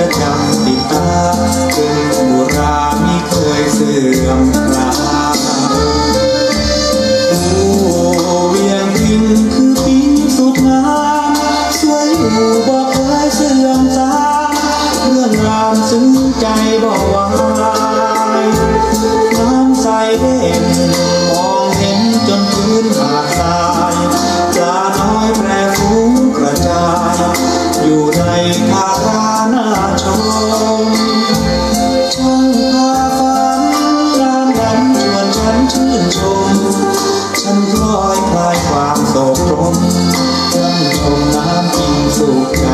จะจำติดตาเป็นโบราณไม่เคยเสื่อมคลายเวียงพินคือพินสุดงามสวยอยู่บอกเคยเสื่อมจางเรื่องรามซึ้งใจบอกว่าน้ำใสเด่นมองเห็นจนพื้นหาดทรายปลาน้อยแพร่ฟุ้งกระจายอยู่ในทาราน่าชมช่างพาฝันงามดันชวนฉันชื่นชมฉันพลอยคลายความโศกตรมนั่งชมน้ำกินสุขใจ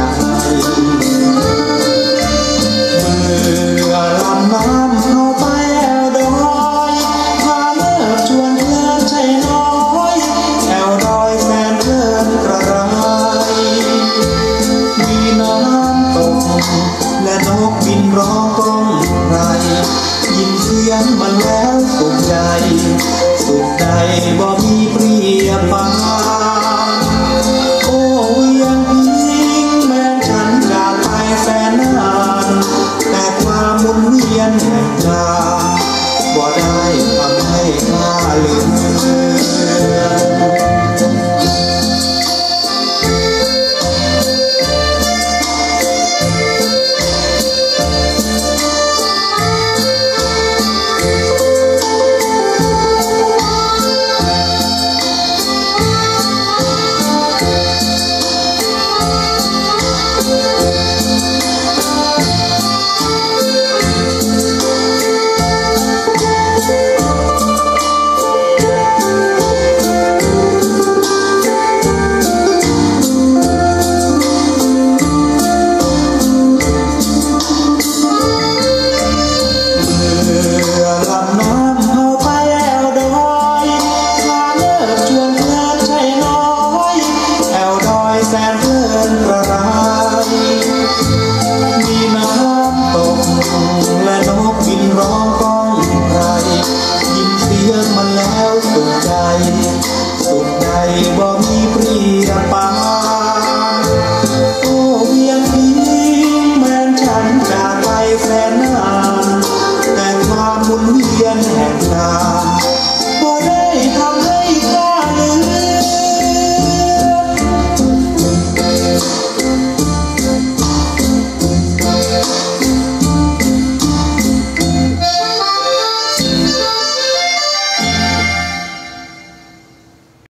เมื่อลำน้ำเข้าไปแอวดอยพาเลิกชวนเพลินใจน้อยแอวดอยแสนเพลินกระไรมีน้ำตกและนกบินร้องก้องไพรยินเสียงมันแล้วสุขใจสุขใดบ่มีเปรียบปาน